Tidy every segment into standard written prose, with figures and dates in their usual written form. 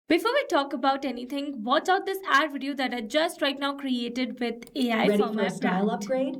Before we talk about anything, watch out this ad video that I just right now created with AI Ready for for my a style brand. upgrade?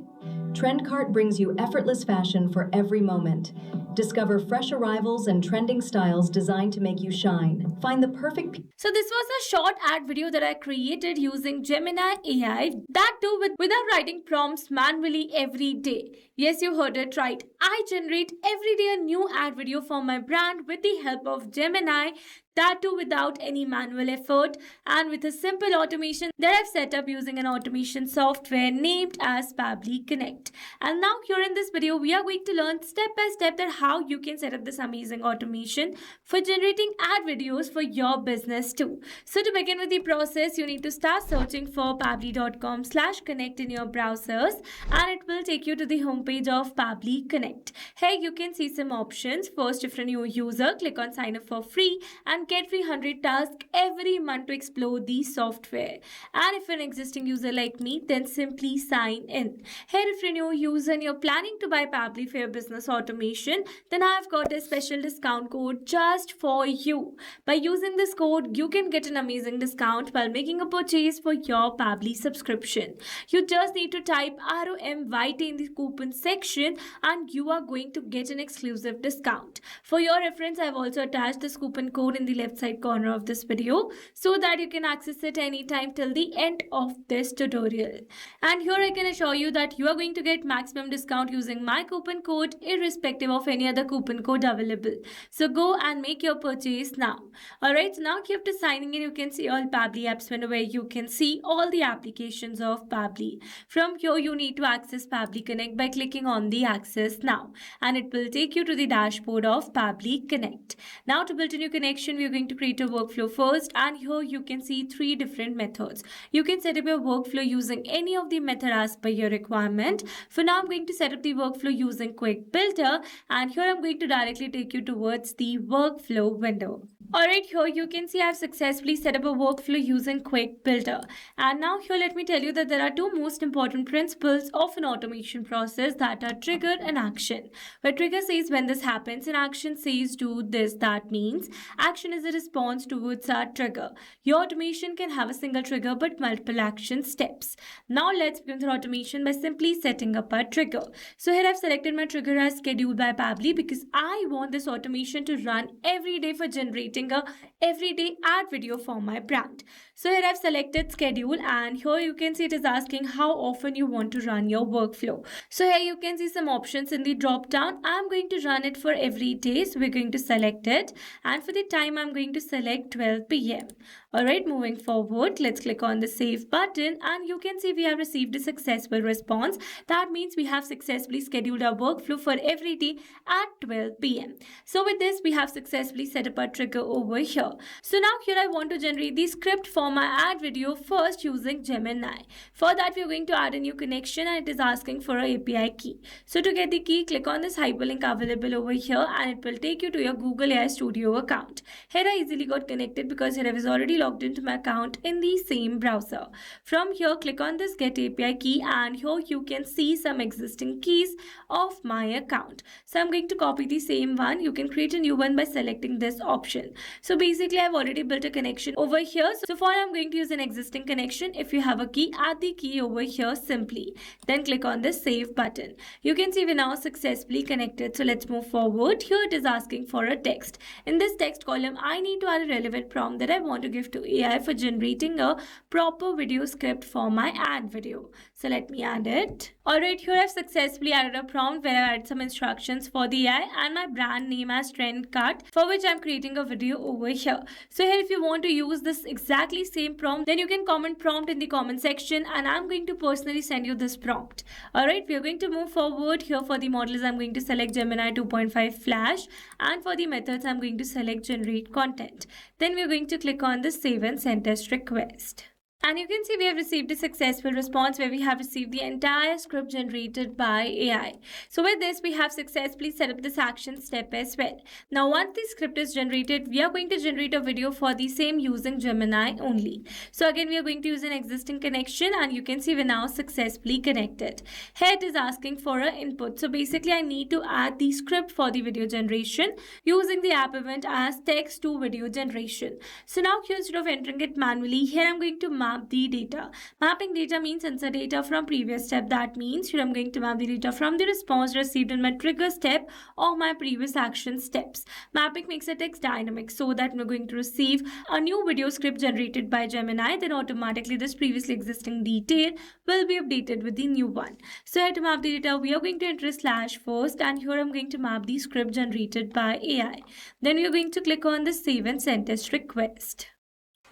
Trendcart brings you effortless fashion for every moment. Discover fresh arrivals and trending styles designed to make you shine. Find the perfect So this was a short ad video that I created using Gemini AI, that too without writing prompts manually every day. Yes, you heard it right. I generate every day a new ad video for my brand with the help of Gemini, that too without any manual effort and with a simple automation that I've set up using an automation software named as Pabbly Connect. And now here in this video, we are going to learn step by step that how you can set up this amazing automation for generating ad videos for your business too. So to begin with the process, you need to start searching for pabbly.com/connect in your browsers and it will take you to the homepage of Pabbly Connect. Here you can see some options. First, if you're a new user, click on sign up for free and get free 100 tasks every month to explore the software. And if you're an existing user like me, then simply sign in. Here, if you're a new user and you're planning to buy Pabbly for your business automation, then I've got a special discount code just for you. By using this code, you can get an amazing discount while making a purchase for your Pabbly subscription. You just need to type ROMYT in the coupon section and you are going to get an exclusive discount. For your reference, I've also attached this coupon code in the left side corner of this video so that you can access it anytime till the end of this tutorial. And here I can assure you that you are going to get maximum discount using my coupon code irrespective of any other coupon code available. So go and make your purchase now. Alright, so now after signing in, you can see all Pabbly apps window where you can see all the applications of Pabbly. From here, you need to access Pabbly Connect by clicking on the access now and it will take you to the dashboard of Pabbly Connect. Now to build a new connection, we're going to create a workflow first and here you can see three different methods. You can set up your workflow using any of the method as per your requirement. For now, I'm going to set up the workflow using Quick Builder and here I'm going to directly take you towards the workflow window. Alright, here you can see I've successfully set up a workflow using Quick Builder. And now here let me tell you that there are two most important principles of an automation process that are trigger and action. Where trigger says when this happens and action says do this, that means action is a response towards our trigger. Your automation can have a single trigger but multiple action steps. Now let's begin the automation by simply setting up a trigger. So here I've selected my trigger as scheduled by Pabbly because I want this automation to run every day for generating a everyday ad video for my brand. So here I've selected schedule and here you can see it is asking how often you want to run your workflow. So here you can see some options in the drop down. I'm going to run it for every day. So we're going to select it and for the time I'm going to select 12 p.m. Alright, moving forward, let's click on the save button and you can see we have received a successful response. That means we have successfully scheduled our workflow for every day at 12 p.m. So with this, we have successfully set up our trigger over here. So now here I want to generate the script for my ad video first using Gemini. For that, we're going to add a new connection and it is asking for an API key. So to get the key, click on this hyperlink available over here and it will take you to your Google AI Studio account. Here I easily got connected because here I was already logged into my account in the same browser. From here, click on this get API key and here you can see some existing keys of my account. So I'm going to copy the same one. You can create a new one by selecting this option. So basically I've already built a connection over here. So for now I'm going to use an existing connection. If you have a key, add the key over here simply. Then click on the save button. You can see we're now successfully connected. So let's move forward. Here it is asking for a text. In this text column, I need to add a relevant prompt that I want to give to AI for generating a proper video script for my ad video. So let me add it. Alright, here I've successfully added a prompt where I added some instructions for the AI and my brand name as Trendcart, for which I'm creating a video over here. So here if you want to use this exactly same prompt, then you can comment prompt in the comment section and I'm going to personally send you this prompt. Alright, we are going to move forward. Here for the models, I'm going to select Gemini 2.5 Flash and for the methods, I'm going to select generate content. Then we're going to click on the save and send test request. And you can see we have received a successful response where we have received the entire script generated by AI. So with this, we have successfully set up this action step as well. Now, once the script is generated, we are going to generate a video for the same using Gemini only. So again, we are going to use an existing connection, and you can see we're now successfully connected. Here it is asking for an input. So basically, I need to add the script for the video generation using the app event as text to video generation. So now here, instead of entering it manually, here I'm going to map the data. Mapping data means insert data from previous step. That means here I'm going to map the data from the response received in my trigger step or my previous action steps. Mapping makes a text dynamic so that we're going to receive a new video script generated by Gemini. Then automatically this previously existing detail will be updated with the new one. So here to map the data, we are going to enter slash first, and here I'm going to map the script generated by AI. Then we are going to click on the save and send test request.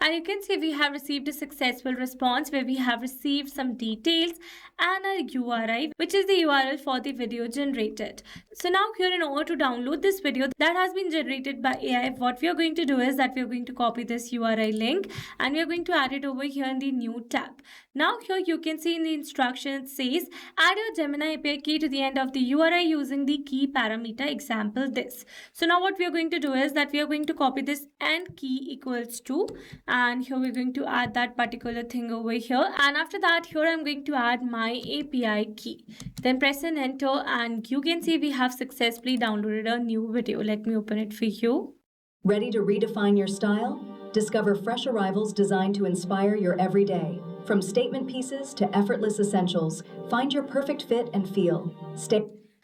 And you can see we have received a successful response where we have received some details and a URI, which is the URL for the video generated. So now here, in order to download this video that has been generated by AI, what we are going to do is that we are going to copy this URI link and we are going to add it over here in the new tab. Now here you can see in the instruction it says add your Gemini API key to the end of the URI using the key parameter example this. So now what we are going to do is that we are going to copy this and key equals to, and here we're going to add that particular thing over here, and after that here I'm going to add my API key. Then press and enter, and you can see we have successfully downloaded a new video. Let me open it for you. Ready to redefine your style? Discover fresh arrivals designed to inspire your everyday. From statement pieces to effortless essentials, find your perfect fit and feel.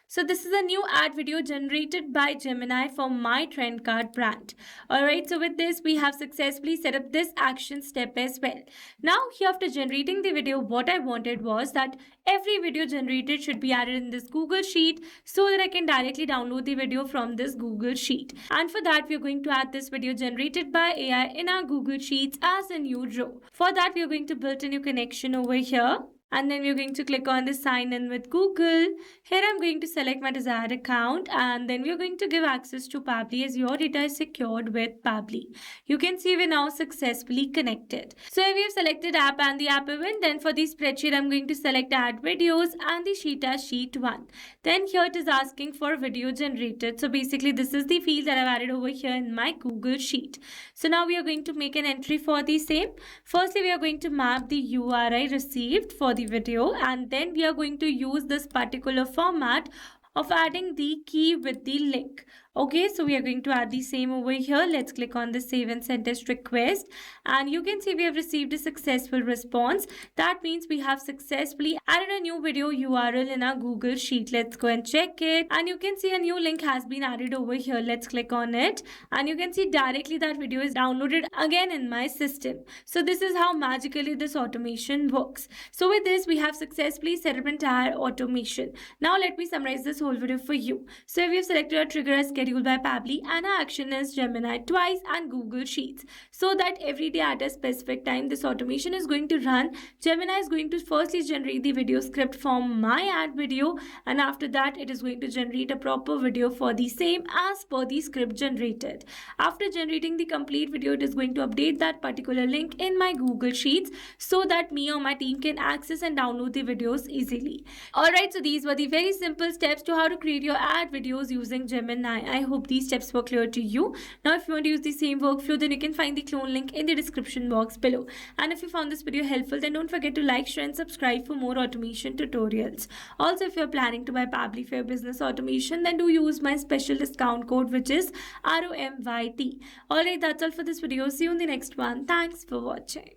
So this is a new ad video generated by Gemini for my trend card brand. Alright, so with this, we have successfully set up this action step as well. Now here, after generating the video, what I wanted was that every video generated should be added in this Google Sheet so that I can directly download the video from this Google Sheet. And for that, we are going to add this video generated by AI in our Google Sheets as a new row. For that, we are going to build a new connection over here. And then we're going to click on the sign in with Google. Here I'm going to select my desired account, and then we're going to give access to Pabbly as your data is secured with Pabbly. You can see we're now successfully connected. So here we have selected app and the app event. Then for the spreadsheet, I'm going to select add videos and the sheet as sheet 1. Then here it is asking for video generated. So basically this is the field that I've added over here in my Google Sheet. So now we are going to make an entry for the same. Firstly, we are going to map the URI received for the video, and then we are going to use this particular format of adding the key with the link. Okay, so we are going to add the same over here. Let's click on the save and send test request, and you can see we have received a successful response. That means we have successfully added a new video URL in our Google Sheet. Let's go and check it, and you can see a new link has been added over here. Let's click on it, and you can see directly that video is downloaded again in my system. So this is how magically this automation works. So with this, we have successfully set up entire automation. Now let me summarize this whole video for you. So we have selected a trigger as scheduled by Pabbly, and our action is Gemini twice and Google Sheets, so that every day at a specific time this automation is going to run. Gemini is going to firstly generate the video script from my ad video, and after that it is going to generate a proper video for the same as per the script generated. After generating the complete video, it is going to update that particular link in my Google Sheets so that me or my team can access and download the videos easily. Alright, so these were the very simple steps to how to create your ad videos using Gemini. I hope these steps were clear to you. Now if you want to use the same workflow, then you can find the clone link in the description box below. And if you found this video helpful, then don't forget to like, share and subscribe for more automation tutorials. Also, if you're planning to buy Pabbly for your business automation, then do use my special discount code, which is ROMYT. Alright, that's all for this video. See you in the next one. Thanks for watching.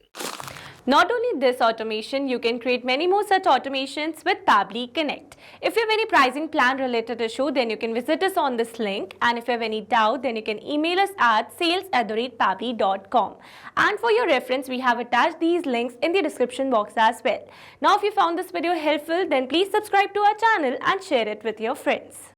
Not only this automation, you can create many more such automations with Pabbly Connect. If you have any pricing plan related issue, then you can visit us on this link. And if you have any doubt, then you can email us at sales@pabbly.com. And for your reference, we have attached these links in the description box as well. Now, if you found this video helpful, then please subscribe to our channel and share it with your friends.